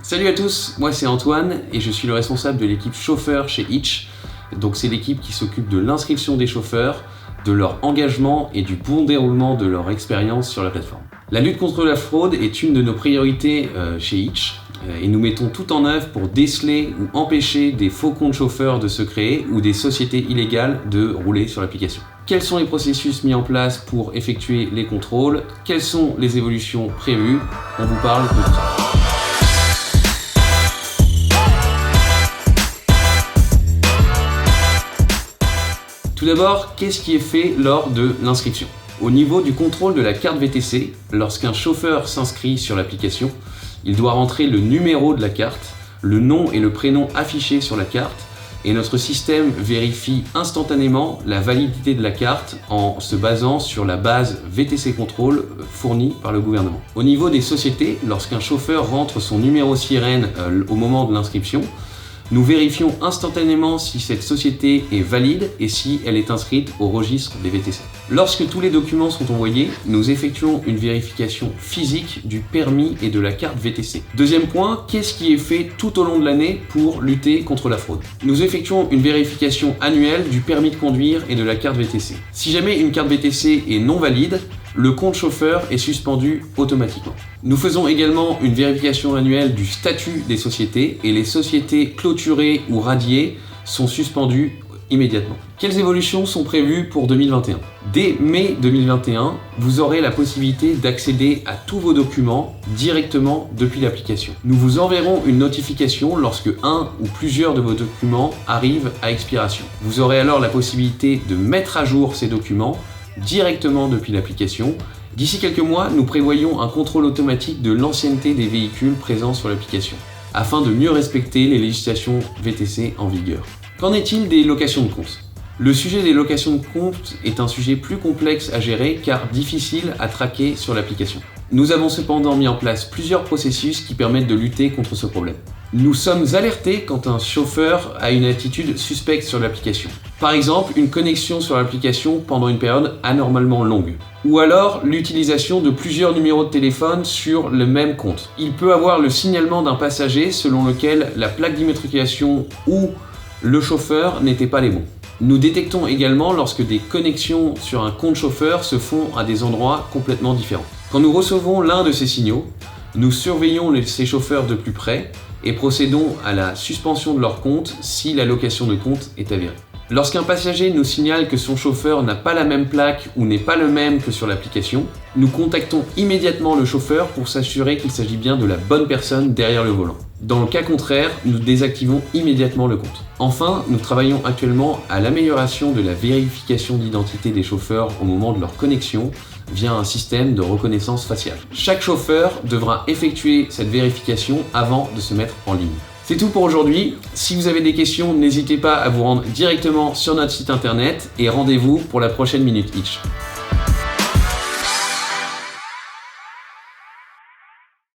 Salut à tous, moi c'est Antoine et je suis le responsable de l'équipe chauffeur chez Hitch. Donc c'est l'équipe qui s'occupe de l'inscription des chauffeurs, de leur engagement et du bon déroulement de leur expérience sur la plateforme. La lutte contre la fraude est une de nos priorités chez Hitch et nous mettons tout en œuvre pour déceler ou empêcher des faux comptes chauffeurs de se créer ou des sociétés illégales de rouler sur l'application. Quels sont les processus mis en place pour effectuer les contrôles? Quelles sont les évolutions prévues? On vous parle de tout ça. Tout d'abord, qu'est-ce qui est fait lors de l'inscription? Au niveau du contrôle de la carte VTC, lorsqu'un chauffeur s'inscrit sur l'application, il doit rentrer le numéro de la carte, le nom et le prénom affichés sur la carte, et notre système vérifie instantanément la validité de la carte en se basant sur la base VTC Control fournie par le gouvernement. Au niveau des sociétés, lorsqu'un chauffeur rentre son numéro sirène au moment de l'inscription, nous vérifions instantanément si cette société est valide et si elle est inscrite au registre des VTC. Lorsque tous les documents sont envoyés, nous effectuons une vérification physique du permis et de la carte VTC. Deuxième point, qu'est-ce qui est fait tout au long de l'année pour lutter contre la fraude? Nous effectuons une vérification annuelle du permis de conduire et de la carte VTC. Si jamais une carte VTC est non valide, le compte chauffeur est suspendu automatiquement. Nous faisons également une vérification annuelle du statut des sociétés et les sociétés clôturées ou radiées sont suspendues immédiatement. Quelles évolutions sont prévues pour 2021? Dès mai 2021, vous aurez la possibilité d'accéder à tous vos documents directement depuis l'application. Nous vous enverrons une notification lorsque un ou plusieurs de vos documents arrivent à expiration. Vous aurez alors la possibilité de mettre à jour ces documents directement depuis l'application. D'ici quelques mois, nous prévoyons un contrôle automatique de l'ancienneté des véhicules présents sur l'application, afin de mieux respecter les législations VTC en vigueur. Qu'en est-il des locations de compte? Le sujet des locations de compte est un sujet plus complexe à gérer car difficile à traquer sur l'application. Nous avons cependant mis en place plusieurs processus qui permettent de lutter contre ce problème. Nous sommes alertés quand un chauffeur a une attitude suspecte sur l'application. Par exemple, une connexion sur l'application pendant une période anormalement longue. Ou alors l'utilisation de plusieurs numéros de téléphone sur le même compte. Il peut avoir le signalement d'un passager selon lequel la plaque d'immatriculation ou le chauffeur n'étaient pas les bons. Nous détectons également lorsque des connexions sur un compte chauffeur se font à des endroits complètement différents. Quand nous recevons l'un de ces signaux, nous surveillons ces chauffeurs de plus près et procédons à la suspension de leur compte si la location de compte est avérée. Lorsqu'un passager nous signale que son chauffeur n'a pas la même plaque ou n'est pas le même que sur l'application, nous contactons immédiatement le chauffeur pour s'assurer qu'il s'agit bien de la bonne personne derrière le volant. Dans le cas contraire, nous désactivons immédiatement le compte. Enfin, nous travaillons actuellement à l'amélioration de la vérification d'identité des chauffeurs au moment de leur connexion via un système de reconnaissance faciale. Chaque chauffeur devra effectuer cette vérification avant de se mettre en ligne. C'est tout pour aujourd'hui. Si vous avez des questions, n'hésitez pas à vous rendre directement sur notre site internet et rendez-vous pour la prochaine Minute Hitch.